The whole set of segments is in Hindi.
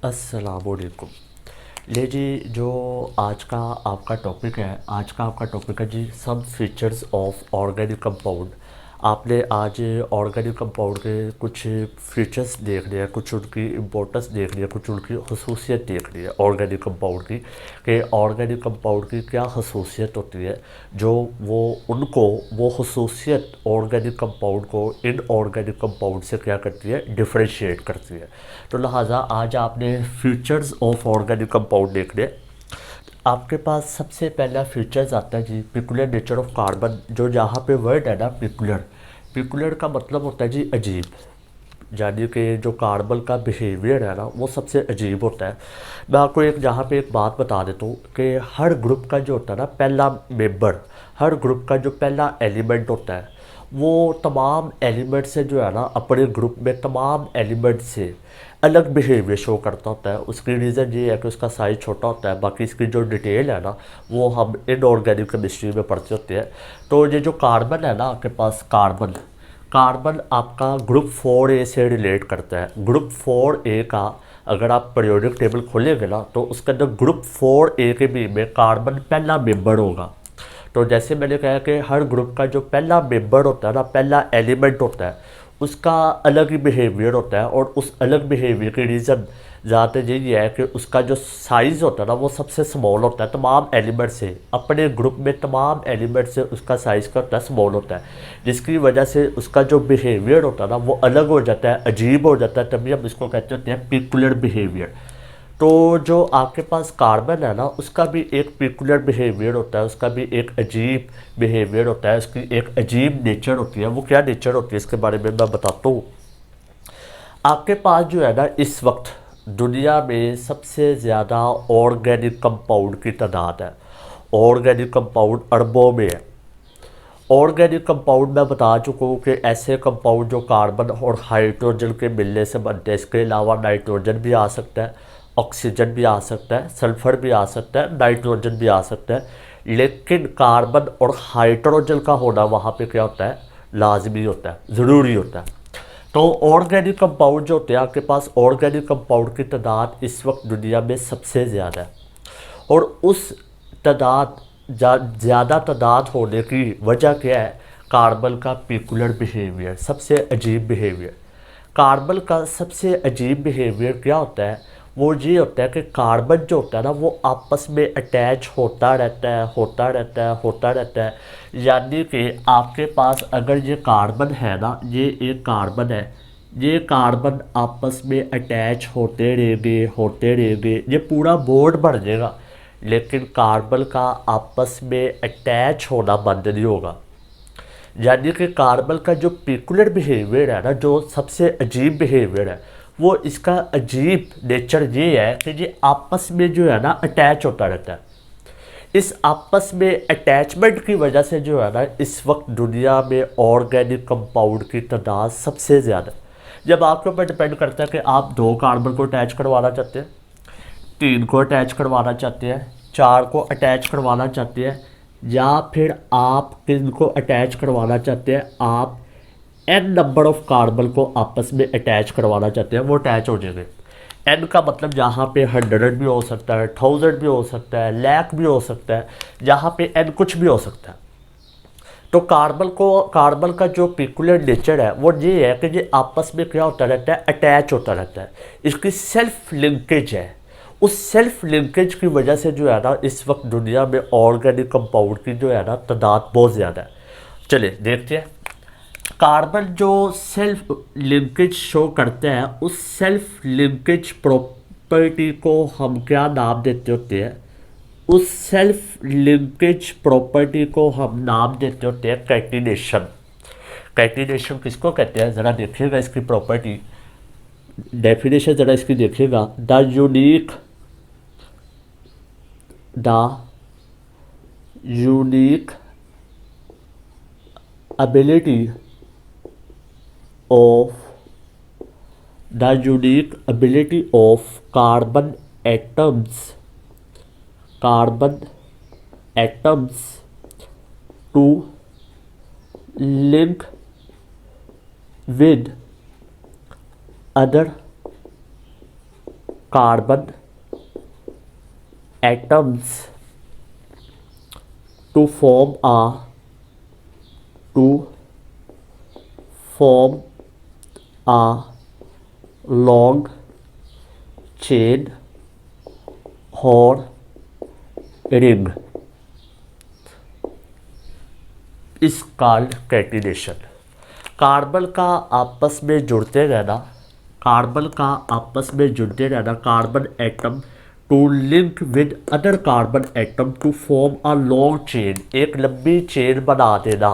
अस्सलामुअलैकुम। ले जी, जो आज का आपका टॉपिक है, जी some features of organic compound. आपने आज ऑर्गेनिक कंपाउंड के कुछ फीचर्स देख लिए, कुछ उनकी इम्पोर्टेंस देख लिया, कुछ उनकी खसूसियत देख ली है ऑर्गेनिक कंपाउंड की, कि ऑर्गेनिक कंपाउंड की क्या खसूसियत होती है, जो वो खसूसियत ऑर्गेनिक कंपाउंड को इनऑर्गेनिक कंपाउंड से क्या करती है, डिफरेंशिएट करती है। तो लिहाजा आज आपने फीचर्स ऑफ ऑर्गेनिक कंपाउंड देख लिया। आपके पास सबसे पहला फीचर्स आता है जी, पिकुलर नेचर ऑफ कार्बन। जो जहाँ पे वर्ड है ना, पिकुलर, पिकुलर का मतलब होता है जी अजीब, यानी कि जो कार्बन का बिहेवियर है ना वो सबसे अजीब होता है। मैं आपको एक जहाँ पे एक बात बता देता हूँ कि हर ग्रुप का जो होता है ना पहला मेंबर, हर ग्रुप का जो पहला एलिमेंट होता है, वो तमाम एलिमेंट से जो है ना, अपने ग्रुप में तमाम एलिमेंट से अलग बिहेवियर शो करता होता है। उसकी रीज़न ये है कि उसका साइज़ छोटा होता है। बाकी इसकी जो डिटेल है ना वो हम इनऑर्गेनिक केमिस्ट्री में पढ़ते होते हैं। तो ये जो कार्बन है ना, आपके पास कार्बन, कार्बन आपका ग्रुप 4A से रिलेट करता है। ग्रुप 4A का अगर आप पीरियोडिक टेबल खोलेंगे ना तो उसके अंदर ग्रुप 4A के भी में कार्बन पहला मेंबर होगा। तो जैसे मैंने कहा कि हर ग्रुप का जो पहला मेंबर होता है ना, पहला एलिमेंट होता है, उसका अलग ही बिहेवियर होता है। और उस अलग बिहेवियर की रीज़न ज़्यादातर यही है कि उसका जो साइज़ होता है ना वो सबसे स्मॉल होता है तमाम एलिमेंट से। अपने ग्रुप में तमाम एलिमेंट से उसका साइज़ का होता है, स्मॉल होता है, जिसकी वजह से उसका जो बिहेवियर होता है ना वो अलग हो जाता है, अजीब हो जाता है। तभी हम इसको कहते होते हैं पिकुलर बिहेवियर। तो जो आपके पास कार्बन है ना उसका भी एक पिकुलर बिहेवियर होता है, उसका भी एक अजीब बिहेवियर होता है, उसकी एक अजीब नेचर होती है। वो क्या नेचर होती है इसके बारे में मैं बताता हूँ। आपके पास जो है ना इस वक्त दुनिया में सबसे ज़्यादा ऑर्गेनिक कंपाउंड की तादाद है। ऑर्गेनिक कंपाउंड अरबों में है। ऑर्गेनिक कंपाउंड मैं बता चुका हूँ कि ऐसे कंपाउंड जो कार्बन और हाइड्रोजन के मिलने से बनते हैं। इसके अलावा नाइट्रोजन भी आ सकता है, ऑक्सीजन भी आ सकता है, सल्फर भी आ सकता है, नाइट्रोजन भी आ सकता है। लेकिन कार्बन और हाइड्रोजन का होना वहाँ पे क्या होता है, लाजमी होता है, ज़रूरी होता है। तो ऑर्गेनिक कंपाउंड जो होते हैं आपके पास, ऑर्गेनिक कंपाउंड की तादाद इस वक्त दुनिया में सबसे ज़्यादा है। और उस तादाद ज़्यादा तादाद होने की वजह क्या है, कार्बन का पिकुलर बिहेवियर, सबसे अजीब बिहेवियर। कार्बन का सबसे अजीब बिहेवियर क्या होता है, वो ये होता है कि कार्बन जो होता है ना वो आपस में अटैच होता रहता है, होता रहता है, होता रहता है। यानी कि आपके पास अगर ये कार्बन है ना, ये एक कार्बन है, ये कार्बन आपस में अटैच होते रहेंगे, होते रहेंगे, ये पूरा बोर्ड बन जाएगा। लेकिन कार्बन का आपस में अटैच होना बंद नहीं होगा। यानी कि कार्बन का जो पिकुलर बिहेवियर है ना, जो सबसे अजीब बिहेवियर है, वो इसका अजीब नेचर ये है कि ये आपस में जो है ना अटैच होता रहता है। इस आपस में अटैचमेंट की वजह से जो है ना इस वक्त दुनिया में ऑर्गेनिक कंपाउंड की तादाद सबसे ज़्यादा है। जब आपके ऊपर डिपेंड करता है कि आप 2 कार्बन को अटैच करवाना चाहते हैं, 3 को अटैच करवाना चाहते हैं, 4 को अटैच करवाना चाहते हैं, या फिर आप किन को अटैच करवाना चाहते हैं, आप एन नंबर ऑफ कार्बन को आपस में अटैच करवाना चाहते हैं, वो अटैच हो जाएंगे। एन का मतलब यहाँ पे 100 भी हो सकता है, 1000 भी हो सकता है, लाख भी हो सकता है, यहाँ पे एन कुछ भी हो सकता है। तो कार्बन का जो पिकुलर नेचर है वो ये है कि ये आपस में क्या होता रहता है, अटैच होता रहता है। इसकी सेल्फ लिंकेज है। उस सेल्फ लिंकेज की वजह से जो है ना इस वक्त दुनिया में ऑर्गेनिक कंपाउंड की जो है ना तादाद बहुत ज़्यादा है। चलिए देखते हैं। कार्बन जो सेल्फ लिंकेज शो करते हैं, उस सेल्फ लिंकेज प्रॉपर्टी को हम क्या नाम देते होते हैं, उस सेल्फ लिंकेज प्रॉपर्टी को हम नाम देते होते हैं कैटिनेशन। कैटिनेशन किसको कहते हैं, ज़रा देखिएगा इसकी प्रॉपर्टी, डेफिनेशन ज़रा इसकी देखिएगा। The unique ability of the unique ability of carbon atoms to link with other carbon atoms to form a long chain or ring is called catenation। Carbon का आपस में जुड़ते रहना, carbon atom to link with other carbon atom to form a long chain, एक लंबी चेन बना देना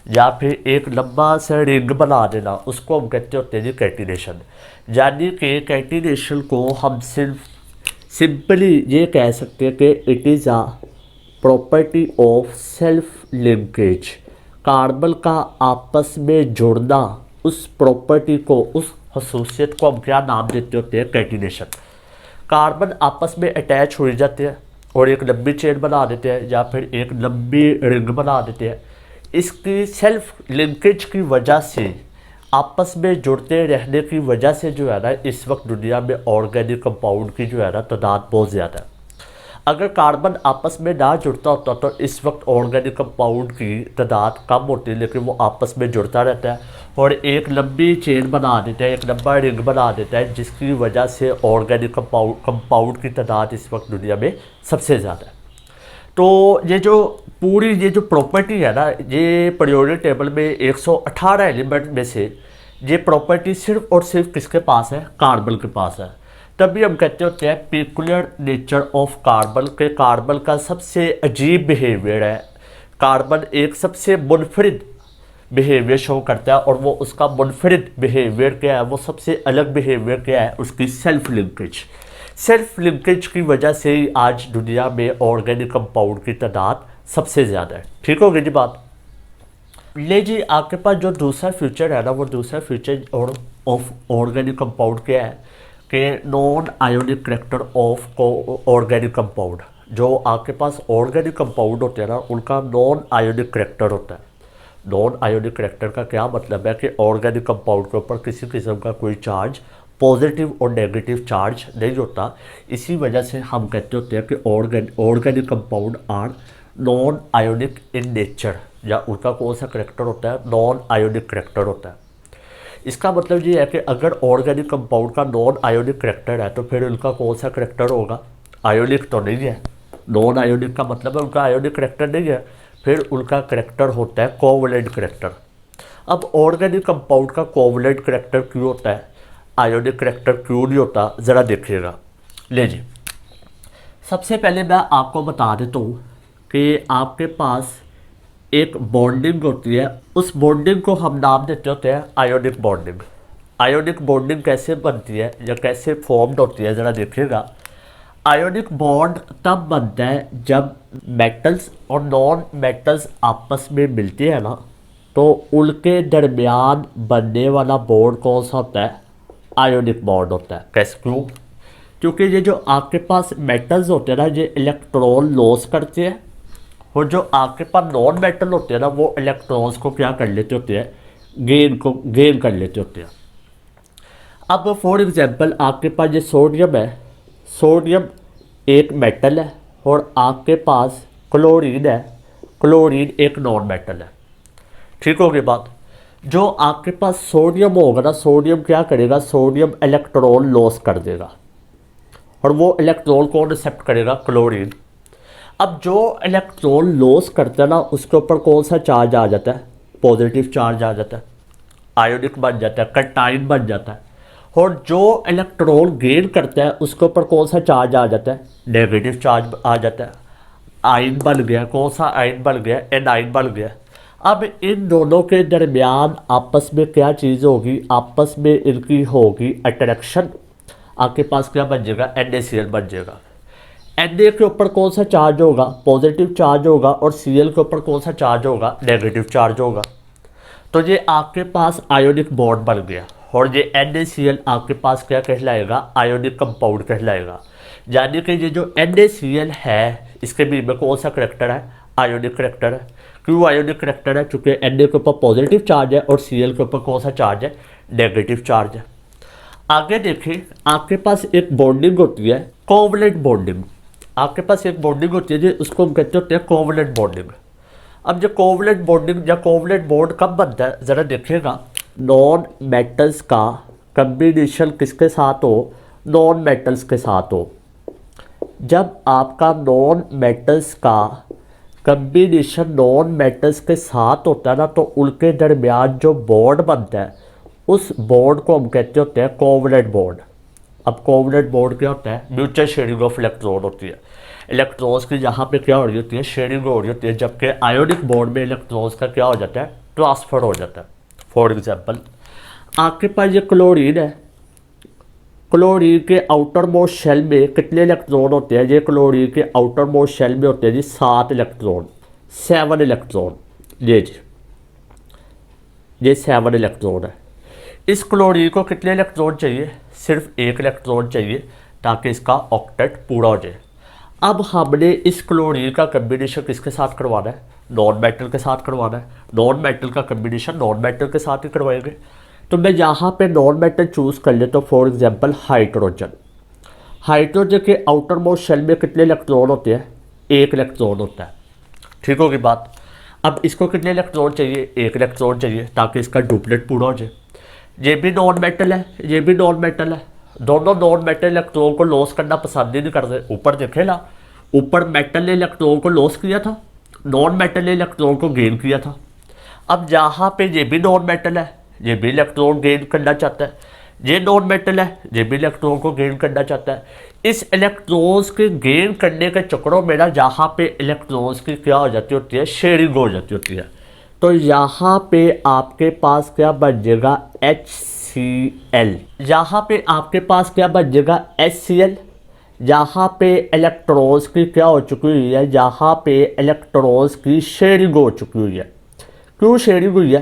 या फिर एक लंबा सा रिंग बना देना, उसको हम कहते होते हैं जी कैटिनेशन। यानी कि कैटिनेशन को हम सिंपली ये कह सकते हैं कि it is a property of self linkage. Carbon का आपस में जुड़ना, उस प्रॉपर्टी को, उस खसूसियत को हम क्या नाम देते होते हैं? कैटिनेशन। कार्बन आपस में अटैच हो जाते हैं और एक लंबी चेन बना देते हैं या फिर एक लंबी रिंग बना देते हैं। इसकी सेल्फ लिंकेज की वजह से, आपस में जुड़ते रहने की वजह से जो है ना, इस वक्त दुनिया में ऑर्गेनिक कंपाउंड की जो है ना तादाद बहुत ज़्यादा है। अगर कार्बन आपस में ना जुड़ता होता तो इस वक्त ऑर्गेनिक कंपाउंड की तादाद कम होती, लेकिन वो आपस में जुड़ता रहता है और एक लंबी चेन बना देता है, एक लंबा रिंग बना देता है, जिसकी वजह से ऑर्गेनिक कंपाउंड की तादाद इस वक्त दुनिया में सबसे ज़्यादा है। तो ये जो प्रॉपर्टी है ना, ये पीरियोडिक टेबल में 118 एलिमेंट में से ये प्रॉपर्टी सिर्फ और सिर्फ किसके पास है? कार्बन के पास है। तभी हम कहते होते हैं पेक्युलर नेचर ऑफ कार्बन, के कार्बन का सबसे अजीब बिहेवियर है। कार्बन एक सबसे मुनफरिद बिहेवियर शो करता है और वो उसका मुनफरिद बिहेवियर क्या है? वो सबसे अलग बिहेवियर क्या है? उसकी सेल्फ लिंकेज की वजह से ही आज दुनिया में ऑर्गेनिक कंपाउंड की तादाद सबसे ज़्यादा है। ठीक हो गई जी बात। ले जी, आपके पास जो दूसरा फीचर है ना, वो दूसरा फीचर ऑफ ऑर्गेनिक कंपाउंड क्या है कि non ionic character of organic compound. जो आपके पास ऑर्गेनिक कंपाउंड होते हैं ना, उनका नॉन आयोनिक करैक्टर होता है। नॉन आयोनिक करैक्टर का क्या मतलब है कि ऑर्गेनिक कंपाउंड के ऊपर किसी किस्म का कोई चार्ज, पॉजिटिव और नेगेटिव चार्ज नहीं होता। इसी वजह से हम कहते होते हैं कि organic compound are non ionic in nature, या उनका कौन सा करैक्टर होता है? नॉन आयोनिक करैक्टर होता है। इसका मतलब ये है कि अगर ऑर्गेनिक कंपाउंड का नॉन आयोनिक करैक्टर है तो फिर उनका कौन सा करैक्टर होगा? आयोनिक तो नहीं है। नॉन आयोनिक का मतलब है उनका आयोनिक करैक्टर नहीं है, फिर उनका करैक्टर होता है कोवलेंट करैक्टर। अब ऑर्गेनिक कंपाउंड का कोवलेंट करैक्टर क्यों होता है, आयोनिक करैक्टर क्यों नहीं होता? ज़रा देखिएगा। ले जी, सबसे पहले मैं आपको बता देता हूँ कि आपके पास एक बॉन्डिंग होती है, उस बॉन्डिंग को हम नाम देते होते हैं आयोनिक बॉन्डिंग। आयोनिक बॉन्डिंग कैसे बनती है या कैसे फॉर्म्ड होती है, ज़रा देखिएगा। आयोनिक बॉन्ड तब बनता है जब मेटल्स और नॉन मेटल्स आपस में मिलते हैं ना, तो उनके दरमियान बनने वाला बॉन्ड कौन सा होता है? आयोनिक बॉन्ड होता है। कैसे? क्यों? क्योंकि ये जो आपके पास मेटल्स होते हैं ना, ये इलेक्ट्रॉन लॉस करते हैं, और जो आपके पास नॉन मेटल होते हैं ना, वो इलेक्ट्रॉन्स को क्या कर लेते होते हैं? गेन कर लेते होते हैं। अब फॉर एग्जांपल आपके पास ये सोडियम है, सोडियम एक मेटल है और आपके पास क्लोरीन है, क्लोरीन एक नॉन मेटल है। ठीक होगी बात। जो आपके पास सोडियम होगा ना, सोडियम क्या करेगा? सोडियम इलेक्ट्रॉन लॉस कर देगा और वो इलेक्ट्रॉन को एक्सेप्ट करेगा क्लोरीन। अब जो इलेक्ट्रॉन लॉस करता है ना, उसके ऊपर कौन सा चार्ज आ जाता है? पॉजिटिव चार्ज आ जाता है, आयोनिक बन जाता है, कैटायन बन जाता है। और जो इलेक्ट्रॉन गेन करता है उसके ऊपर कौन सा चार्ज आ जाता है? नेगेटिव चार्ज आ जाता है। आयन बन गया, कौन सा आयन बन गया? एनायन बन गया। अब इन दोनों के दरमियान आपस में क्या चीज़ होगी? आपस में इनकी होगी अट्रैक्शन। आपके पास क्या बन जाएगा? NaCl बन जाएगा। Na के ऊपर कौन सा चार्ज होगा? पॉजिटिव चार्ज होगा। और Cl के ऊपर कौन सा चार्ज होगा? नेगेटिव चार्ज होगा। तो ये आपके पास आयोनिक बॉन्ड बन गया और ये NaCl आपके पास क्या कहलाएगा? आयोनिक कंपाउंड कहलाएगा। यानी कि ये जो NaCl है, इसके बीच में कौन सा करैक्टर है? आयोनिक करैक्टर है। क्यों आयोनिक करैक्टर है? चूँकि Na के ऊपर पॉजिटिव चार्ज है और Cl के ऊपर कौन सा चार्ज है? नेगेटिव चार्ज है। आगे देखिए, आपके पास एक बॉन्डिंग होती है कोवलेंट बॉन्डिंग। आपके पास एक बॉन्डिंग होती है जी, उसको हम कहते होते हैं कोवलेंट बॉन्डिंग। अब जो कोवलेंट बॉन्डिंग या कोवलेंट बॉन्ड कब बनता है, ज़रा देखिएगा। नॉन मेटल्स का कम्बिनेशन किसके साथ हो, नॉन मेटल्स के साथ हो। जब आपका नॉन मेटल्स का कम्बिनेशन नॉन मेटल्स के साथ होता है ना, तो उनके दरमियान जो बॉन्ड बनता है उस बॉन्ड को हम कहते होते हैं कोवलेंट बॉन्ड। अब कोवलेंट बॉन्ड क्या होता है, म्यूचुअल शेयरिंग ऑफ इलेक्ट्रॉन होती है। इलेक्ट्रॉन्स की यहाँ पे क्या हो रही होती है, शेयरिंग हो रही होती है, जबकि आयोनिक बॉन्ड में इलेक्ट्रॉन्स का क्या हो जाता है, ट्रांसफर हो जाता है। फॉर एग्जांपल आपके पास ये क्लोरीन है, क्लोरीन के आउटर मोस्ट शेल में कितने इलेक्ट्रॉन होते हैं, ये क्लोरीन के आउटर मोस्ट शेल में होते हैं जी 7 इलेक्ट्रॉन, 7 इलेक्ट्रॉन। ये जी ये 7 इलेक्ट्रॉन है। इस क्लोरीन को कितने इलेक्ट्रॉन चाहिए, सिर्फ 1 इलेक्ट्रॉन चाहिए ताकि इसका ऑक्टेट पूरा हो जाए। अब हमने इस क्लोरीन का कम्बिनेशन किसके साथ करवाना है, नॉन मेटल के साथ करवाना है। नॉन मेटल का कम्बिनेशन नॉन मेटल के साथ ही करवाएंगे। तो मैं यहाँ पे नॉन मेटल चूज़ कर लेता हूँ, फॉर एग्जांपल हाइड्रोजन। हाइड्रोजन के आउटर मोस्ट शेल में कितने इलेक्ट्रॉन होते हैं, 1 इलेक्ट्रॉन होता है। ठीक होगी बात। अब इसको कितने इलेक्ट्रॉन चाहिए, 1 इलेक्ट्रॉन चाहिए ताकि इसका डुप्लेट पूरा हो जाए। ये भी नॉन मेटल है, ये भी नॉन मेटल है। दोनों नॉन मेटल इलेक्ट्रॉन को लॉस करना पसंद ही नहीं करते। ऊपर देखे ना, ऊपर मेटल ने इलेक्ट्रॉन को लॉस किया था, नॉन मेटल ने इलेक्ट्रॉन को गेन किया था। अब यहाँ पे ये भी नॉन मेटल है, ये भी इलेक्ट्रॉन गेन करना चाहता है। ये नॉन मेटल है, ये भी इलेक्ट्रॉन को गेन करना चाहता है। इस इलेक्ट्रॉन्स के गेन करने के चक्करों में ना यहाँ पे इलेक्ट्रॉन्स की क्या हो जाती होती है, शेयरिंग हो जाती होती है। तो यहाँ पे आपके पास क्या बन जाएगा, HCl। यहाँ पे आपके पास क्या बन जाएगा, HCl। यहाँ पे इलेक्ट्रॉन्स की क्या हो चुकी हुई है, यहाँ पे इलेक्ट्रॉन्स की शेयरिंग हो चुकी हुई है। क्यों शेयरिंग हुई है,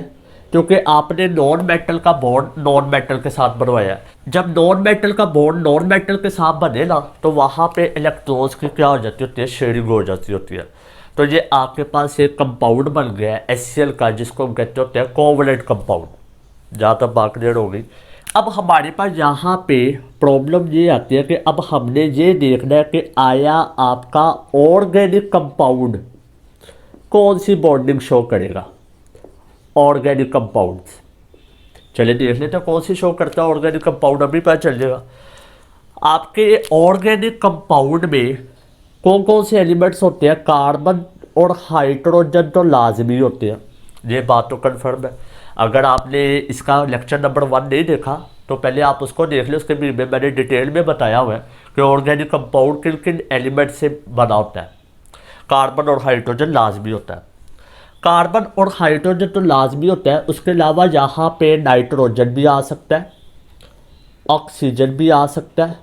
क्योंकि आपने नॉन मेटल का बॉन्ड नॉन मेटल के साथ बनवाया है। जब नॉन मेटल का बॉन्ड नॉन मेटल के साथ बने ना, तो वहाँ पे इलेक्ट्रॉन्स की क्या हो जाती होती है, शेयरिंग हो जाती होती है। तो ये आपके पास एक कंपाउंड बन गया है HCl का, जिसको हम कहते होते हैं कोवलेंट कंपाउंड। जहाँ तक बात क्लियर हो गई। अब हमारे पास यहाँ पे प्रॉब्लम ये आती है कि अब हमने ये देखना है कि आया आपका ऑर्गेनिक कंपाउंड कौन सी बॉन्डिंग शो करेगा। ऑर्गेनिक कंपाउंड चलिए देख लेते हैं कौन सी शो करता है ऑर्गेनिक कंपाउंड, अभी पता चल जाएगा। आपके ऑर्गेनिक कंपाउंड में कौन कौन से एलिमेंट्स होते हैं, कार्बन और हाइड्रोजन तो लाजमी होते हैं, ये बात तो कन्फर्म है। अगर आपने इसका लेक्चर नंबर 1 नहीं देखा तो पहले आप उसको देख लें, उसके भी में मैंने डिटेल में बताया हुआ है कि ऑर्गेनिक कंपाउंड किन किन एलिमेंट से बना होता है। कार्बन और हाइड्रोजन लाजमी होता है, कार्बन और हाइड्रोजन तो लाजमी होता है। उसके अलावा यहाँ पे नाइट्रोजन भी आ सकता है, ऑक्सीजन भी आ सकता है,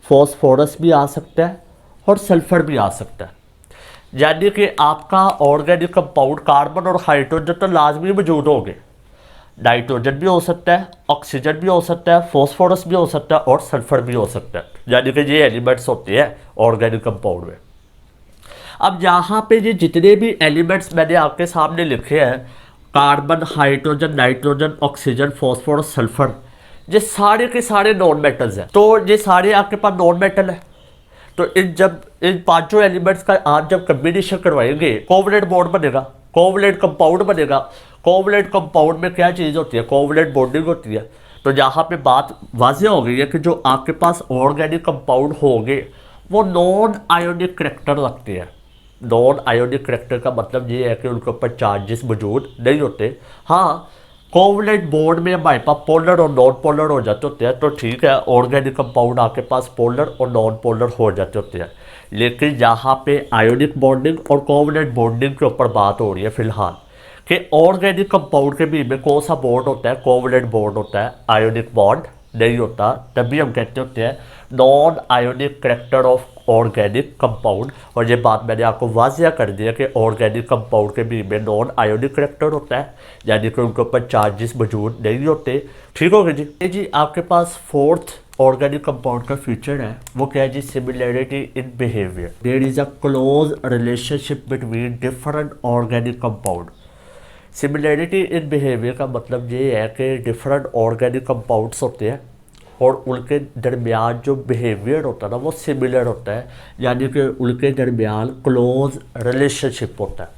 फॉस्फोरस भी आ सकता है और सल्फर भी आ सकता है। यानी कि आपका ऑर्गेनिक कंपाउंड कार्बन और हाइड्रोजन तो लाजमी मौजूद होंगे, नाइट्रोजन भी हो सकता है, ऑक्सीजन भी हो सकता है, फॉस्फोरस भी हो सकता है और सल्फर भी हो सकता है। यानी कि ये एलिमेंट्स होते हैं ऑर्गेनिक कंपाउंड में। अब यहाँ पे ये जितने भी एलिमेंट्स मैंने आपके सामने लिखे हैं, carbon, hydrogen, nitrogen, oxygen, phosphorus, sulphur, ये सारे के सारे नॉन मेटल्स हैं। तो ये सारे आपके पास नॉन मेटल है। तो इन पांचों एलिमेंट्स का आप जब कम्बिनेशन करवाएंगे, कोवलेंट बॉन्ड बनेगा, कोवलेंट कंपाउंड बनेगा। कोवलेंट कंपाउंड में क्या चीज़ होती है, कोवलेंट बॉन्डिंग होती है। तो यहाँ पे बात वाज़ेह हो गई है कि जो आपके पास ऑर्गेनिक कंपाउंड होंगे वो नॉन आयोनिक करैक्टर रखते हैं। नॉन आयोनिक करैक्टर का मतलब ये है कि उनके ऊपर चार्जेस मौजूद नहीं होते। हाँ, कोवलेंट बॉन्ड में हमारे पास पोलर और नॉन पोलर हो जाते होते हैं, तो ठीक है, ऑर्गेनिक कंपाउंड आपके पास पोलर और नॉन पोलर हो जाते होते हैं। लेकिन यहाँ पे आयोनिक बॉन्डिंग और कोवलेंट बॉन्डिंग के ऊपर बात हो रही है फिलहाल कि ऑर्गेनिक कंपाउंड के बीच में कौन सा बॉन्ड होता है, कोवलेंट बॉन्ड होता है, आयोनिक बॉन्ड नहीं होता। तभी हम कहते होते हैं non ionic character of organic compound. और ये बात मैंने आपको वाज़ेह कर दिया कि ऑर्गेनिक कंपाउंड के बीच में नॉन आयोनिक करैक्टर होता है, यानी कि उनके ऊपर चार्जेस मौजूद नहीं होते। ठीक हो गया जी। ये जी आपके पास फोर्थ ऑर्गेनिक कंपाउंड का फीचर है, वो क्या है जी, similarity in behaviour. There is a close relationship between different organic compound. Similarity in behaviour का मतलब ये है कि डिफरेंट ऑर्गेनिक कंपाउंड्स होते हैं, और उनके दरमियान जो बिहेवियर होता है ना वो सिमिलर होता है, यानी कि उनके दरमियान क्लोज रिलेशनशिप होता है।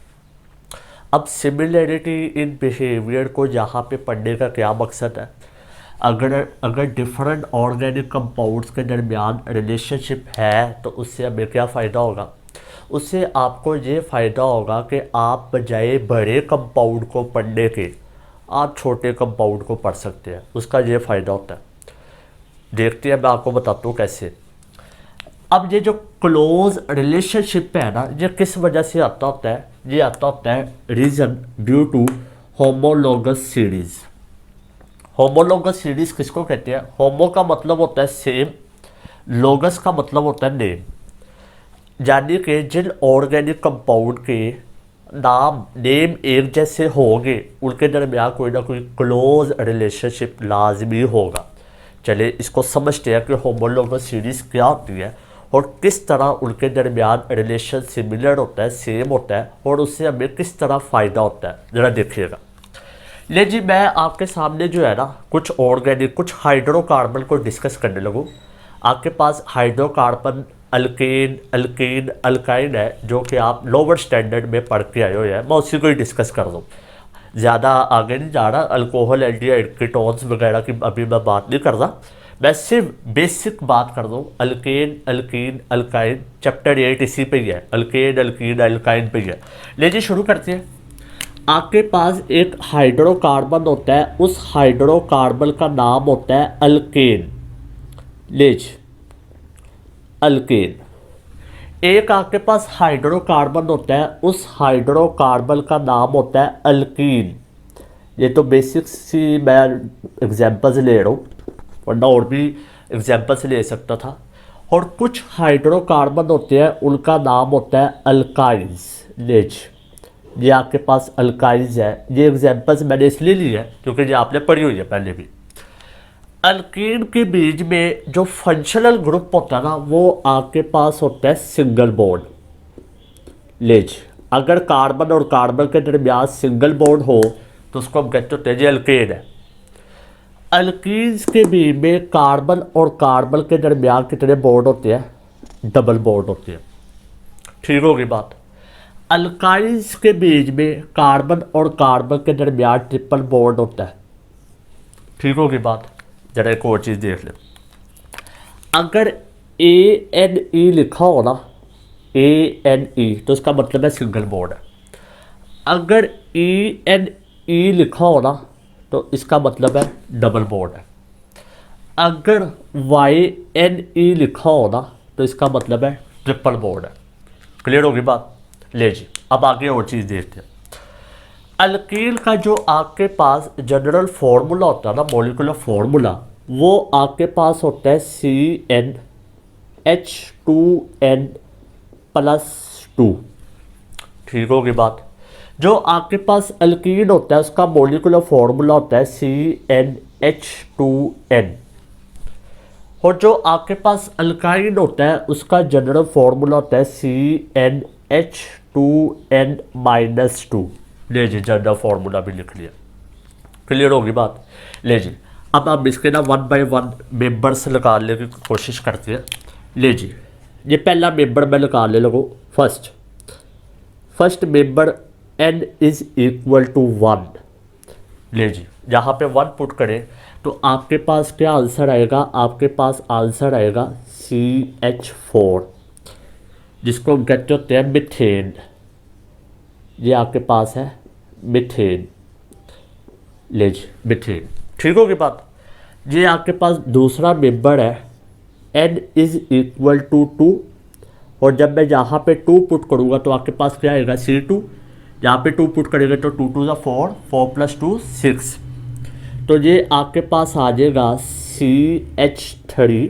अब सिमिलरिटी इन बिहेवियर को यहाँ पे पढ़ने का क्या मकसद है? अगर अगर डिफरेंट ऑर्गेनिक कंपाउंड्स के दरमियान रिलेशनशिप है तो उससे हमें क्या फ़ायदा होगा? उससे आपको ये फ़ायदा होगा कि आप बजाय बड़े कंपाउंड को पढ़ने के आप छोटे कंपाउंड को पढ़ सकते हैं। उसका ये फ़ायदा होता है। देखते हैं, मैं आपको बताता हूँ कैसे। अब ये जो क्लोज रिलेशनशिप है ना, ये किस वजह से आता होता है? ये आता होता है reason due to homologous series. Homologous series किसको कहते हैं? होमो का मतलब होता है सेम, लोगस का मतलब होता है नेम, यानी कि जिन ऑर्गेनिक कंपाउंड के नाम नेम एक जैसे होंगे उनके दरमियान कोई ना कोई क्लोज रिलेशनशिप लाजमी होगा। चलिए इसको समझते हैं कि होमोलोगस सीरीज़ क्या होती है और किस तरह उनके दरमियान रिलेशन सिमिलर होता है, सेम होता है, और उससे हमें किस तरह फ़ायदा होता है। ज़रा देखिएगा। ले जी, मैं आपके सामने जो है ना कुछ ऑर्गेनिक, कुछ हाइड्रोकार्बन को डिस्कस करने लगूँ। आपके पास हाइड्रोकार्बन अल्केन, अल्कीन, अल्काइन है जो कि आप लोअर स्टैंडर्ड में पढ़ के आए हो है, मैं उसी को ही डिस्कस कर दूँ। ज़्यादा आगे नहीं जा रहा, अल्कोहल एल्डिहाइड कीटोन्स वगैरह की अभी मैं बात नहीं कर रहा, मैं सिर्फ बेसिक बात कर दूँ। अल्केन, अल्कीन, अल्काइन, चैप्टर 8 इसी पे ही है, अल्केन, अल्कीन, अल्काइन पे ही है। लीजिए शुरू करते हैं। आपके पास एक हाइड्रोकार्बन होता है, उस हाइड्रोकार्बन का नाम होता है अल्केन। लीजिए अल्केन। एक आपके पास हाइड्रोकार्बन होता है, उस हाइड्रोकार्बन का नाम होता है अल्कीन। ये तो बेसिक सी मैं एग्जांपल्स ले रहा हूँ, वरना और भी एग्जांपल्स ले सकता था। और कुछ हाइड्रोकार्बन होते हैं उनका नाम होता है अल्काइल्स। लीजिए ये आपके पास अल्काइल्स है। ये एग्जांपल्स मैंने इसलिए ली है क्योंकि ये आपने पढ़ी हुई है पहले भी। अल्कीन के बीच में जो फंक्शनल ग्रुप होता है ना वो आपके पास होता है सिंगल बॉन्ड। लीजिए अगर कार्बन और कार्बन के दरमियान सिंगल बॉन्ड हो तो उसको हम कहते होते हैं जी अल्केन है। अल्कीन्स के बीच में कार्बन और कार्बन के दरमियान कितने बॉन्ड होते हैं? डबल बॉन्ड होते हैं। ठीक होगी बात। अल्काइल्स के बीच में कार्बन और कार्बन के दरमियान ट्रिपल बॉन्ड होता है। ठीक होगी बात। जरा एक और चीज़ देख ले। अगर ANE लिखा हो ना, ANE, तो इसका मतलब है सिंगल बॉन्ड है। अगर ENE लिखा हो ना तो इसका मतलब है डबल बॉन्ड है। अगर YNE लिखा हो ना तो इसका मतलब है ट्रिपल बॉन्ड है। क्लियर होगी बात। ले जी अब आगे और चीज़ देखते हैं। अल्कीन का जो आपके पास जनरल फार्मूला होता है ना, मॉलिक्यूलर फार्मूला, वो आपके पास होता है CnH2n+2। ठीक होगी बात। जो आपके पास अल्कीन होता है उसका मॉलिक्यूलर फार्मूला होता है CnH2n, और जो आपके पास अल्काइन होता है उसका जनरल फार्मूला होता है CnH2n-2। ले जी जनरल फार्मूला भी लिख लिया। क्लियर होगी बात। ले जी अब हम इसके ना 1 बाय 1 मेंबर्स निकालने की कोशिश करते हैं। ले जी ये पहला मेंबर मैं निकालने लगूँ। First member n is equal to 1। ले जी यहाँ पे 1 पुट करें तो आपके पास क्या आंसर आएगा? आपके पास आंसर आएगा CH4, जिसको हम कहते होते हैं मिथेन। ये आपके पास है मिथेन। ले जी मिथेन। ठीक होगी बात। ये आपके पास दूसरा मेंबर है n इज इक्वल टू 2, और जब मैं यहाँ पे 2 पुट करूँगा तो आपके पास क्या आएगा? C2। यहाँ पे 2 पुट करेंगे तो 2 2 4, 4 + 2 6, तो ये आपके पास आ जाएगा CH3,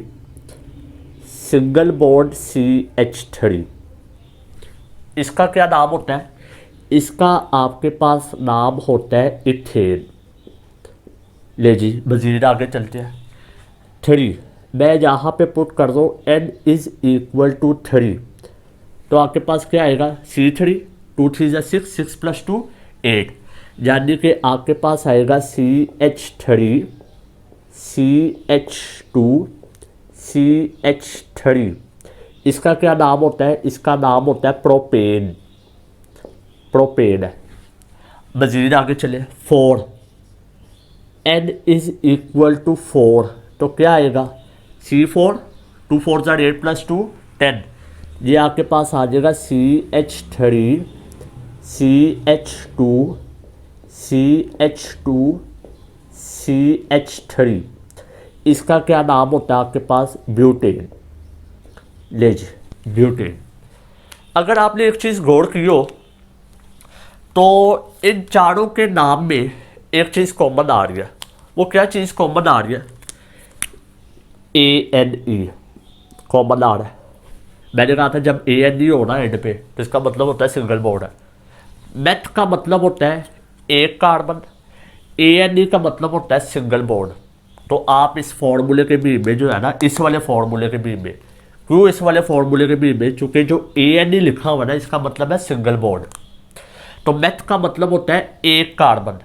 सिंगल बॉन्ड CH3। इसका क्या नाम होता है? इसका आपके पास नाम होता है इथेन। ले जी मज़ीद आगे चलते हैं। 3 मैं यहाँ पे पुट कर दूँ n इज इक्वल टू 3, तो आपके पास क्या आएगा? C3, 2 3 6, 6 + 2 8, यानी कि आपके पास आएगा CH3 CH2CH3, इसका क्या नाम होता है? इसका नाम होता है प्रोपेन। प्रोपेन है। मजीद आगे चले, 4 N इज इक्वल टू 4, तो क्या आएगा? C4, 2 4 ज़ा 8 + 2 10, ये आपके पास आ जाएगा CH3 CH2 CH2 CH3, इसका क्या नाम होता है आपके पास? ब्यूटेन। ले जी, ब्यूटेन। अगर आपने एक चीज़ गौर की हो तो इन चारों के नाम में एक चीज़ कॉमन आ रही है। वो क्या चीज़ कॉमन आ रही है? ANE कॉमन आ रहा है। मैंने कहा था जब ANE होना एंड पे तो इसका मतलब होता है सिंगल बॉन्ड है। मेथ का मतलब होता है एक कार्बन, ANE का मतलब होता है सिंगल बॉन्ड। तो आप इस फॉर्मूले के बीच में जो है ना, इस वाले फॉर्मूले के बीच में, क्यों इस वाले फॉर्मूले के बीच में? चूंकि जो ANE लिखा हुआ ना इसका मतलब है सिंगल बॉन्ड। तो मेथ का मतलब होता है एक कार्बन,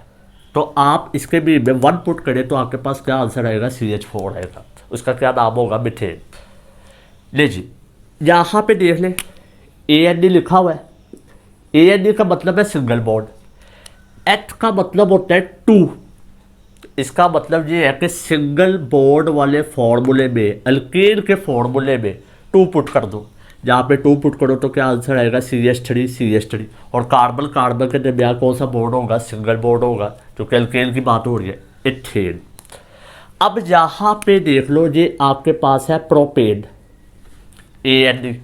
तो आप इसके बीच में 1 पुट करें तो आपके पास क्या आंसर आएगा? CH4 आएगा। उसका क्या नाम होगा? मीथेन। ले जी, यहाँ पे देख ले ANE लिखा हुआ है। ANE का मतलब है सिंगल बॉन्ड। H का मतलब होता है 2, इसका मतलब ये है कि सिंगल बॉन्ड वाले फॉर्मूले में, अल्केन के फॉर्मूले में 2 पुट कर दो। जहाँ पे 2 पुट करो तो क्या आंसर आएगा? CH3 CH3। और कार्बन कार्बन के दरमियान कौन सा बॉन्ड होगा? सिंगल बॉन्ड होगा, क्योंकि अल्केन की बात हो रही है। इथेन। अब यहाँ पे देख लो, ये आपके पास है प्रोपेन, ANE।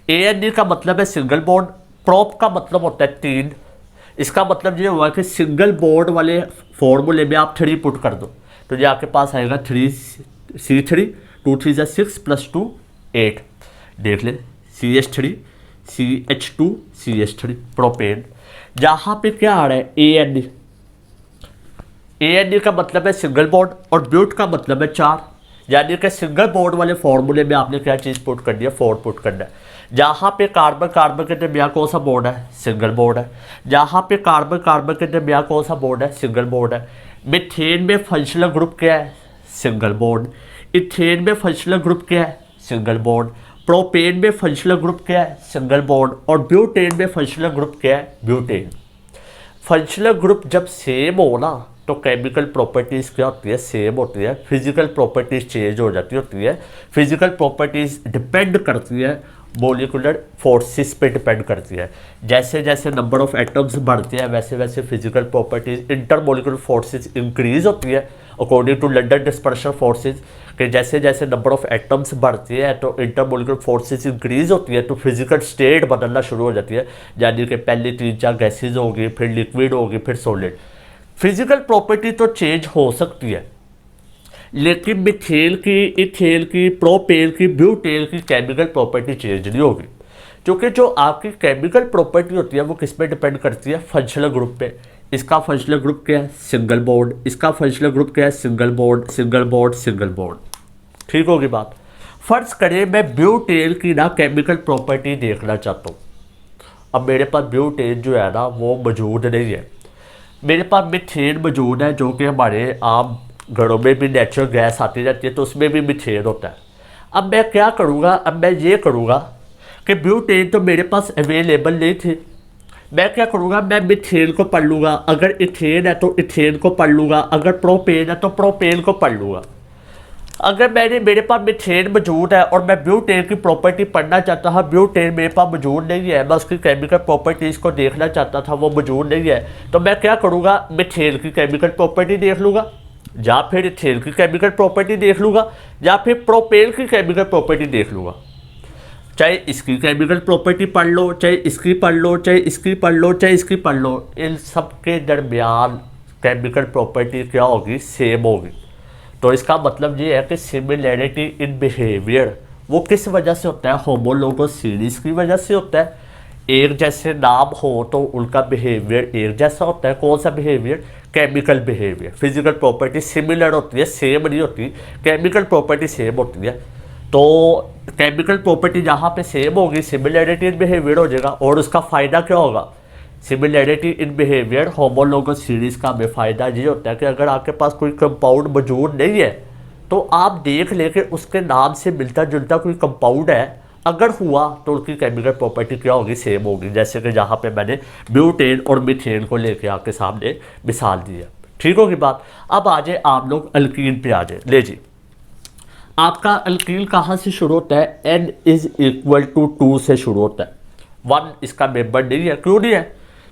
ANE का मतलब है सिंगल बॉन्ड, प्रोप का मतलब होता है 3। इसका मतलब ये हुआ कि सिंगल बॉन्ड वाले फॉर्मूले में आप 3 पुट कर दो, तो ये आपके पास आएगा 3C3, 2 3 = 6 + 2 8। देख ले, CH3 CH2 CH3 प्रोपेन। जहाँ पे क्या आ रहा है? ANE। ANE का मतलब है सिंगल बॉन्ड और ब्यूट का मतलब है 4, यानी कि सिंगल बॉन्ड वाले फॉर्मूले में आपने क्या चीज़ पुट करनी है? 4 पुट करना है। जहाँ पे कार्बन कार्बन के दरमियान कौन सा बॉन्ड है? सिंगल बॉन्ड है। जहाँ पे कार्बन कार्बन के दरमियान कौन सा बॉन्ड है? सिंगल बॉन्ड है। मीथेन में फंक्शनल ग्रुप क्या है? Single bond. इथेन में फंक्शनल ग्रुप क्या है? Single bond. प्रोपेन में फंक्शनल ग्रुप क्या है? Single bond. और ब्यूटेन में फंक्शनल ग्रुप क्या है? ब्यूटेन। फंक्शनल ग्रुप जब सेम हो ना तो केमिकल प्रॉपर्टीज़ क्या होती है? सेम होती है। फिजिकल प्रॉपर्टीज़ चेंज हो जाती होती है। फिजिकल प्रॉपर्टीज़ डिपेंड करती है मोलिकुलर फोर्सेस पे डिपेंड करती है। जैसे जैसे नंबर ऑफ एटम्स बढ़ते हैं वैसे वैसे physical properties, intermolecular forces increase होती है according to London dispersion forces. कि जैसे जैसे नंबर ऑफ एटम्स बढ़ते हैं तो इंटरमोलिकुलर फोर्सेस इंक्रीज होती है, तो फिजिकल स्टेट बदलना शुरू हो जाती है। यानी कि पहले 3 4 गैसेज होगी, फिर लिक्विड होगी, फिर सॉलिड। फिजिकल प्रॉपर्टी तो चेंज हो सकती है, लेकिन मिथेन की, इथेन की, प्रोपेन की, ब्यूटेन की केमिकल प्रॉपर्टी चेंज नहीं होगी। क्योंकि जो आपकी केमिकल प्रॉपर्टी होती है वो किस पे डिपेंड करती है? फंक्शनल ग्रुप पे। इसका फंक्शनल ग्रुप क्या है? Single bond. इसका फंक्शनल ग्रुप क्या है? Single bond, single bond, single bond. ठीक होगी बात। फर्ज करें मैं ब्यूटेन की ना केमिकल प्रॉपर्टी देखना चाहता हूँ। अब मेरे पास ब्यूटेन जो है ना वो मौजूद नहीं है, मेरे पास मिथेन मौजूद है, जो कि हमारे आम घरों में भी नेचुरल गैस आती रहती है, तो उसमें भी मिथेन होता है। अब मैं क्या करूँगा? अब मैं ये करूँगा कि ब्यूटेन तो मेरे पास अवेलेबल नहीं थी, मैं क्या करूँगा? मैं मिथेन को पढ़ लूँगा। अगर इथेन है तो इथेन को पढ़ लूँगा, अगर प्रोपेन है तो प्रोपेन को पढ़ लूँगा। अगर मेरे पास मिथेन मौजूद है और मैं ब्यूटेन की प्रॉपर्टी पढ़ना चाहता था, ब्यूटेन मेरे पास मौजूद नहीं है, मैं उसकी केमिकल प्रॉपर्टीज़ को देखना चाहता था, वो मौजूद नहीं है, तो मैं क्या करूँगा? मिथेन की केमिकल प्रॉपर्टी देख लूँगा, या फिर इथेन की केमिकल प्रॉपर्टी देख लूँगा, या फिर प्रोपेन की केमिकल प्रॉपर्टी देख लूँगा। चाहे इसकी केमिकल प्रॉपर्टी पढ़ लो, चाहे इसकी पढ़ लो, चाहे इसकी पढ़ लो, चाहे इसकी पढ़ लो, इन सब के दरमियान केमिकल प्रॉपर्टी क्या होगी? सेम होगी। तो इसका मतलब ये है कि सिमिलैरिटी इन बिहेवियर वो किस वजह से होता है? होमोलोगस सीरीज की वजह से होता है। एक जैसे नाम हो तो उनका बिहेवियर एक जैसा होता है। कौन सा behaviour? Chemical behaviour. Physical property similar होती है, सेम नहीं होती। केमिकल प्रॉपर्टी सेम होती है। तो केमिकल प्रॉपर्टी जहाँ पे सेम होगी, सिमिलैरिटी इन बिहेवियर हो जाएगा। और उसका फ़ायदा क्या होगा? Similarity in behaviour, homologous series का हमें फ़ायदा ये होता है कि अगर आपके पास कोई कंपाउंड मौजूद नहीं है तो आप देख लें कि उसके नाम से मिलता जुलता कोई कंपाउंड है, अगर हुआ तो उसकी केमिकल प्रॉपर्टी क्या होगी, सेम होगी। जैसे कि जहाँ पे मैंने ब्यूटेन और मीथेन को लेके आपके सामने मिसाल दी है, ठीक होगी बात। अब आ जाए आप लोग अल्कीन पे आ जाए। ले जी, आपका अल्कीन कहाँ से शुरू होता है, n इज इक्वल टू 2 से शुरू होता है। 1 इसका मेंबर नहीं है, क्यों नहीं है,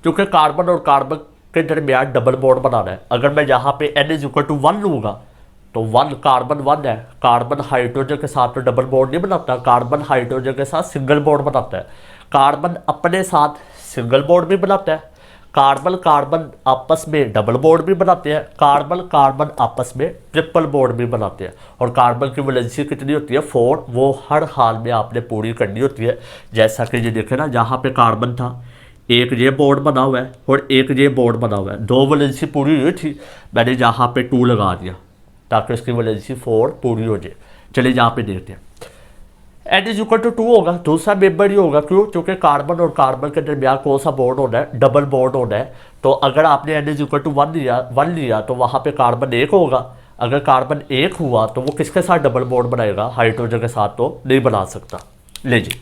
क्योंकि कार्बन और कार्बन के दरमियान डबल बॉन्ड बनाना है। अगर मैं यहाँ पे n इज इक्वल टू 1 लूँगा तो 1 कार्बन 1 है, कार्बन हाइड्रोजन के साथ तो डबल बॉन्ड नहीं बनाता, कार्बन हाइड्रोजन के साथ सिंगल बॉन्ड बनाता है। कार्बन अपने साथ सिंगल बॉन्ड भी बनाता है, कार्बन कार्बन आपस में डबल बॉन्ड भी बनाते हैं, कार्बन कार्बन आपस में ट्रिपल बॉन्ड भी बनाते हैं। और कार्बन की वैलेंसी कितनी होती है, 4, वो हर हाल में आपने पूरी करनी होती है। जैसा कि ये देखे ना, जहाँ पे कार्बन था एक ये बॉन्ड बना हुआ है और एक ये बॉन्ड बना हुआ है, 2 वैलेंसी पूरी हुई थी, मैंने जहाँ पे 2 लगा दिया ताकि उसकी वैलेंसी 4 पूरी हो जाए। चलिए यहाँ पे देखते हैं, n इज इक्वल टू 2 होगा, दूसरा मेंबर ही होगा, क्यों, क्योंकि कार्बन और कार्बन के दरमियान कौन सा बॉन्ड होना है, डबल बॉन्ड होना है। तो अगर आपने n इज इक्वल टू 1 लिया तो वहाँ पे कार्बन 1 होगा। अगर कार्बन 1 हुआ तो वो किसके साथ डबल बॉन्ड बनाएगा, हाइड्रोजन के साथ तो नहीं बना सकता। ले जी,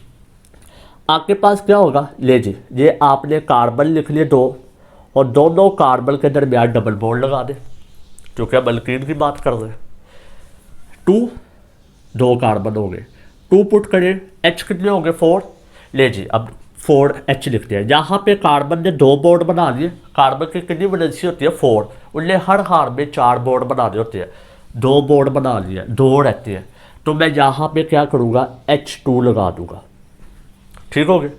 आपके पास क्या होगा, ले जी, ये आपने कार्बन लिख लिए 2 और दोनों कार्बन के दरमियान डबल बॉन्ड लगा दे, क्योंकि हम अल्कीन की बात कर रहे हैं। 2 कार्बन हो गए, 2 पुट करें, H कितने हो गए, 4। ले जी, अब 4H लिखते हैं। जहाँ पे कार्बन ने 2 बॉन्ड बना लिए, कार्बन की कितनी वैलेंसी होती है, 4, उनने हर हार में 4 बॉन्ड बनाने होते हैं, 2 बॉन्ड बना लिए, 2 रहते हैं। तो मैं यहाँ पे क्या करूँगा, H2 लगा दूंगा, ठीक हो गया।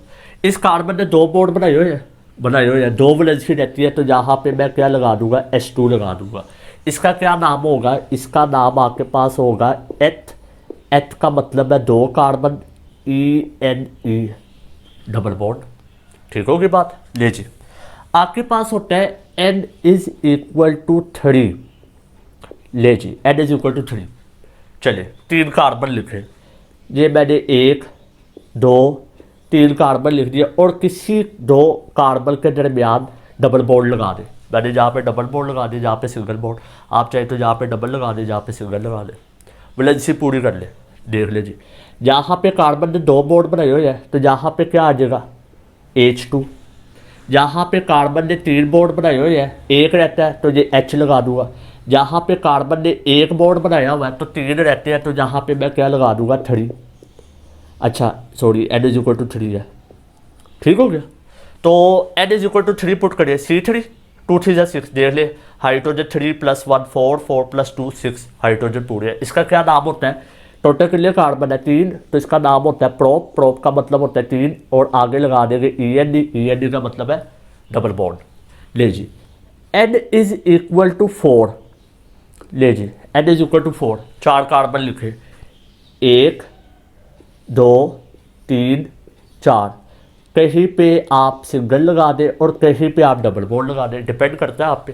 इस कार्बन ने 2 बॉन्ड बनाए हुए हैं, 2 वैलेंसी रहती है, तो यहाँ पे मैं क्या लगा दूंगा, H2 लगा दूंगा। इसका क्या नाम होगा, इसका नाम आपके पास होगा एथ का मतलब है 2 कार्बन, E डबल बॉन्ड, ठीक होगी बात। ले जी, आपके पास होता है n इज इक्वल टू 3। ले जी, n इज इक्वल टू 3। चलिए 3 कार्बन लिखे, ये मैंने 1 2 3 कार्बन लिख दिया और किसी 2 कार्बन के दरमियान डबल बॉन्ड लगा दे। मैंने जहाँ पे डबल बॉन्ड लगा दे, जहाँ पे सिंगल बॉन्ड, आप चाहे तो जहाँ पे डबल लगा दे, जहाँ पे सिंगल लगा दे, वैलेंसी पूरी कर ले। देख लीजिए, जहाँ पे कार्बन ने 2 बॉन्ड बनाए हुए हैं तो जहाँ पे क्या आ जाएगा, H2। जहाँ पे कार्बन ने 3 बॉन्ड बनाए हुए हैं, 1 रहता है तो ये H लगा दूंगा। जहाँ पे कार्बन ने 1 बॉन्ड बनाया हुआ है तो 3 रहते हैं, तो जहाँ पे मैं क्या लगा दूंगा, 3। अच्छा sorry, n is equal to 3 है, ठीक हो गया। तो n is equal to 3 put करिए, C3, 2 3 जा 6, देख ले, हाइड्रोजन 3 + 1 4, 4 + 2 6, हाइड्रोजन पूरे है। इसका क्या नाम होता है, टोटल के लिए कार्बन है 3, तो इसका नाम होता है प्रोप, प्रोप का मतलब होता है 3, और आगे लगा देंगे END का मतलब है डबल बॉन्ड। ले जी, n इज इक्वल टू 4। ले जी, n is equal to 4, 4 carbon लिखे, 1 2 3 4, कहीं पे आप सिंगल लगा दें और कहीं पे आप डबल बॉन्ड लगा दें, डिपेंड करता है आप पे।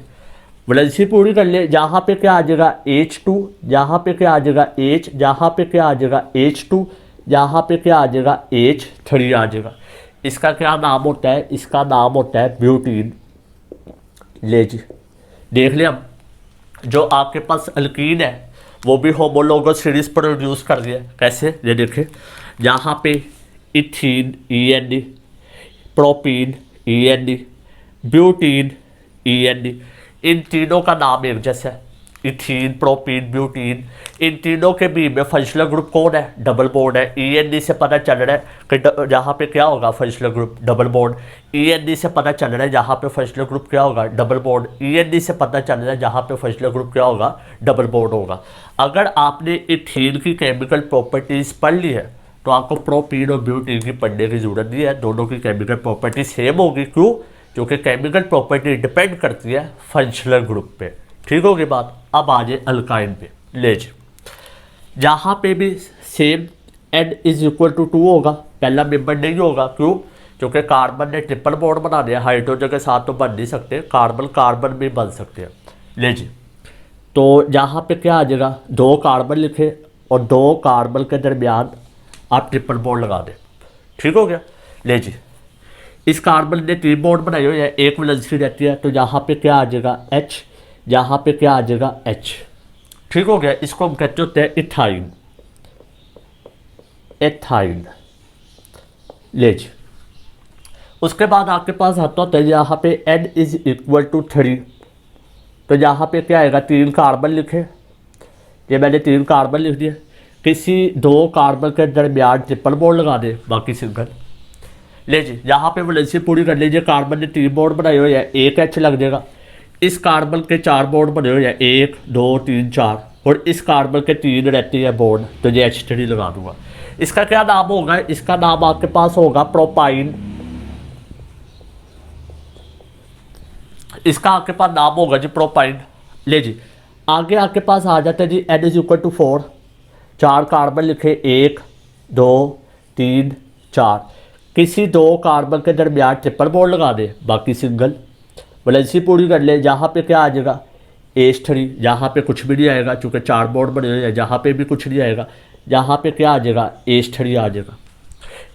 वैलेंसी पूरी कर ले, जहाँ पे क्या आ जाएगा, H2, जहाँ पे क्या आ जाएगा, H, जहाँ पे क्या आ जाएगा, H2, जहाँ पे क्या आ जाएगा, H3 आ जाएगा। इसका क्या नाम होता है, इसका नाम होता है ब्यूटीन। ले जी, देख ले, हम जो आपके पास अल्कीन है वो भी होमोलोगस सीरीज प्रोड्यूस कर दिया। कैसे, ये देखें, यहाँ पे ethene END, propene END, butene END, इन तीनों का नाम एक जैसा है, इथीन प्रोपीन ब्यूटीन। इन तीनों के बीच में फंक्शनल ग्रुप कौन है, डबल बॉन्ड है। END से पता चल रहा है कि जहाँ पे क्या होगा, functional group double bond. END से पता चल रहा है जहाँ पे फंक्शनल ग्रुप क्या होगा, डबल बॉन्ड। END से पता चल रहा है जहाँ पे फंक्शनल ग्रुप क्या होगा, डबल बॉन्ड होगा। अगर आपने इथीन की केमिकल प्रॉपर्टीज पढ़ ली है तो आपको प्रोपीन और ब्यूटीन की पढ़ने की जरूरत नहीं है, दोनों की केमिकल प्रॉपर्टी सेम होगी। क्यों, क्योंकि केमिकल प्रॉपर्टी डिपेंड करती है फंक्शनल ग्रुप पे, ठीक होगी बात। अब आ जाए अल्काइन पे। ले जी, जहाँ पे भी same n is equal to 2 होगा, पहला मेंबर नहीं होगा। क्यों, क्योंकि कार्बन ने ट्रिपल बॉन्ड बना दिया, हाइड्रोजन के साथ तो बन नहीं सकते, कार्बन कार्बन भी बन सकते हैं। ले जी, तो जहाँ पे क्या आ जाएगा, 2 कार्बन लिखे और 2 कार्बन के दरमियान आप ट्रिपल बॉन्ड लगा दें, ठीक हो गया। ले जी, इस कार्बन ने 3 बॉन्ड बनाए हुए हैं, 1 वैलेंसी रहती है, तो यहाँ पे क्या आ जाएगा, H, यहाँ पे क्या आ जाएगा, H, ठीक हो गया, इसको हम कहते होते हैं इथाइन। एथाइन ले जी। उसके बाद आपके पास आता होता है यहाँ पे n इज इक्वल टू 3, तो यहाँ पे क्या आएगा, 3 कार्बन लिखे, ये मैंने 3 कार्बन लिख दिए। किसी 2 कार्बन के दरमियान ट्रिपल बॉन्ड लगा दे, बाकी सिंगल। ले जी, यहाँ पे वैलेंसी पूरी कर लीजिए। कार्बन ने 3 बॉन्ड बनाए हुए हैं, 1 H लग जाएगा। इस कार्बन के 4 बॉन्ड बने हुए हैं, 1 2 3 4, और इस कार्बन के 3 रहती है बॉन्ड, तो ये H3 लगा दूंगा। इसका क्या नाम होगा, इसका नाम आपके पास होगा प्रोपाइन। इसका आपके पास नाम होगा जी प्रोपाइन। ले जी, आगे आपके पास आ जाता है जी n is equal to 4, 4 carbon लिखे, 1 2 3 4। किसी 2 कार्बन के दरमियान ट्रिपल बॉन्ड लगा दे, बाकी सिंगल। वैलेंसी पूरी कर ले। जहाँ पे क्या आ जाएगा, H3, यहाँ पे कुछ भी नहीं आएगा चूँकि 4 बॉन्ड बने हुए हैं, जहाँ पे भी कुछ नहीं आएगा। यहाँ पे क्या आ जाएगा, H3 आ जाएगा।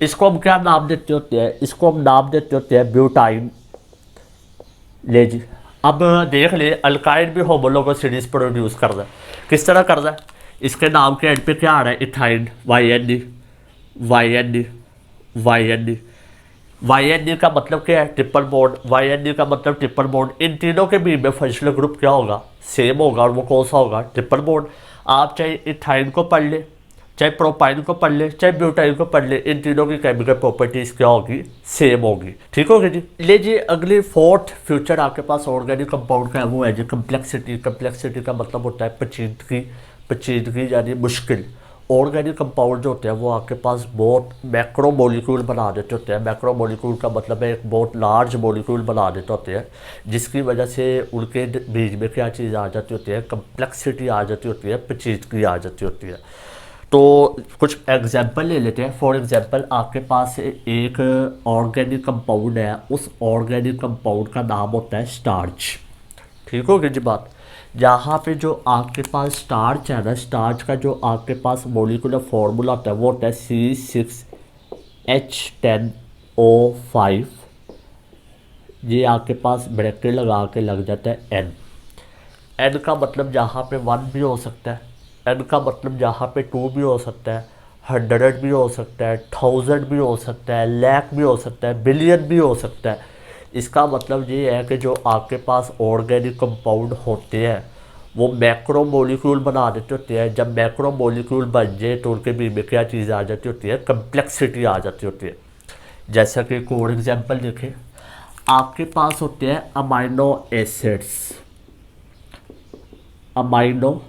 इसको हम क्या नाम देते होते हैं, इसको हम नाम देते होते हैं ब्यूटाइन। ले जी, अब देख ले, अल्काइड भी होमोलोगस सीरीज प्रोड्यूस कर रहा है। किस तरह कर रहा है, इसके नाम के एंड पे क्या आ रहा है, ethyne, YN YN YN। YN का मतलब क्या है, ट्रिपल बॉन्ड। YN का मतलब ट्रिपल बॉन्ड। इन तीनों के बीच में फंक्शनल ग्रुप क्या होगा, सेम होगा, और वो कौन सा होगा, ट्रिपल बॉन्ड। आप चाहे इथाइन को पढ़ ले, चाहे प्रोपाइन को पढ़ ले, चाहे ब्यूटाइन को पढ़ ले, इन तीनों की केमिकल प्रॉपर्टीज क्या होगी, सेम होगी। ठीक होगी जी। ले जी, अगली 4th फीचर आपके पास ऑर्गेनिक कंपाउंड का है, वो है जी कम्प्लेक्सिटी। कम्प्लेक्सिटी का मतलब होता है पेचीदगी यानी मुश्किल। ऑर्गेनिक कंपाउंड जो होते हैं वो आपके पास बहुत मैक्रो मॉलिक्यूल बना देते होते हैं। मैक्रो मॉलिक्यूल का मतलब है एक बहुत लार्ज मॉलिक्यूल बना देते होते हैं, जिसकी वजह से उनके बीच में क्या चीज़ आ जाती होती है, कम्प्लेक्सिटी आ जाती होती है, पेचीदगी आ जाती होती है। तो कुछ एग्जाम्पल ले लेते हैं। फॉर एग्जाम्पल, आपके पास एक ऑर्गेनिक कंपाउंड है, उस ऑर्गेनिक कंपाउंड का नाम होता है स्टार्च। ठीक हो गई जी बात। यहाँ पे जो आपके पास स्टार्च है ना, स्टार्च का जो आपके पास मोलिकुलर फार्मूला होता है वो होता है C6H10O5। ये आपके पास ब्रैकेट लगा के लग जाता है N। N का मतलब जहाँ पे 1 भी हो सकता है, N का मतलब जहाँ पे 2 भी हो सकता है, 100 भी हो सकता है, 1000 भी हो सकता है, लाख भी हो सकता है, बिलियन भी हो सकता है। इसका मतलब ये है कि जो आपके पास ऑर्गेनिक कंपाउंड होते हैं वो मैक्रो मॉलिक्यूल बना देते होते हैं। जब मैक्रो मॉलिक्यूल बन जाए तो उनके बीच में क्या चीज़ आ जाती होती है, कम्प्लेक्सिटी आ जाती होती है। जैसा कि एक और एग्जाम्पल देखें, आपके पास होते हैं अमाइनो एसिड्स। अमाइनो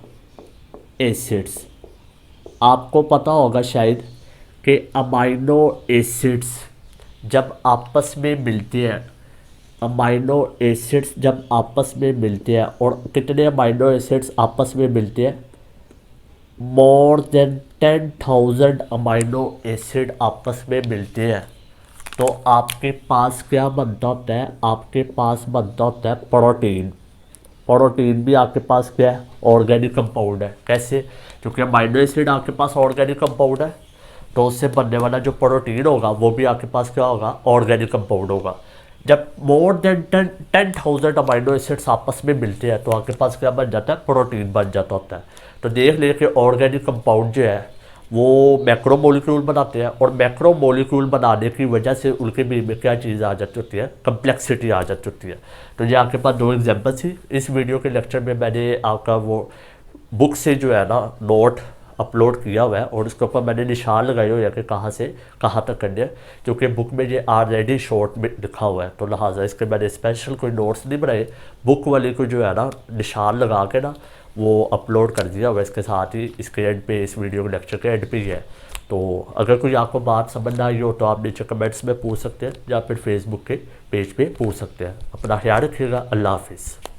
एसिड्स, आपको पता होगा शायद कि अमाइनो एसिड्स जब आपस में मिलते हैं, अमाइनो एसिड्स जब आपस में मिलते हैं, और कितने अमाइनो एसिड्स आपस में मिलते हैं, मोर देन 10,000 अमाइनो एसिड आपस में मिलते हैं, तो आपके पास क्या बनता होता है, आपके पास बनता होता है प्रोटीन। प्रोटीन भी आपके पास क्या है, ऑर्गेनिक कंपाउंड है। कैसे, क्योंकि अमाइनो एसिड आपके पास ऑर्गेनिक कंपाउंड है, तो उससे बनने वाला जो प्रोटीन होगा वो भी आपके पास क्या होगा, ऑर्गेनिक कंपाउंड होगा। जब मोर देन 10,000 अमाइनो एसिड्स आपस में मिलते हैं तो आपके पास क्या बन जाता है, प्रोटीन बन जाता होता है। तो देख लिए कि ऑर्गेनिक कंपाउंड जो है वो मैक्रो मॉलिक्यूल बनाते हैं, और मैक्रो मॉलिक्यूल बनाने की वजह से उनके बीच में क्या चीज़ आ जाती होती है, कम्प्लेक्सिटी आ जाती होती है। तो ये आपके पास 2 एग्जाम्पल थी। इस वीडियो के लेक्चर में मैंने आपका वो बुक से जो है ना नोट अपलोड किया हुआ है, और इसके ऊपर मैंने निशान लगाए हुए हैं कि कहाँ से कहाँ तक करने हैं, क्योंकि बुक में ये ऑलरेडी शॉर्ट में लिखा हुआ है, तो लिहाजा इसके मैंने स्पेशल कोई नोट्स नहीं बनाए। बुक वाले को जो है ना निशान लगा के ना वो अपलोड कर दिया हुआ है। इसके साथ ही इसके एंड पे, इस वीडियो के लेक्चर के एंड पे ही है। तो अगर कोई आपको बात समझ ना आई हो तो आप नीचे कमेंट्स में पूछ सकते हैं, या फिर फेसबुक के पेज पे पूछ सकते हैं। अपना ख्याल रखिएगा। अल्लाह हाफिज़।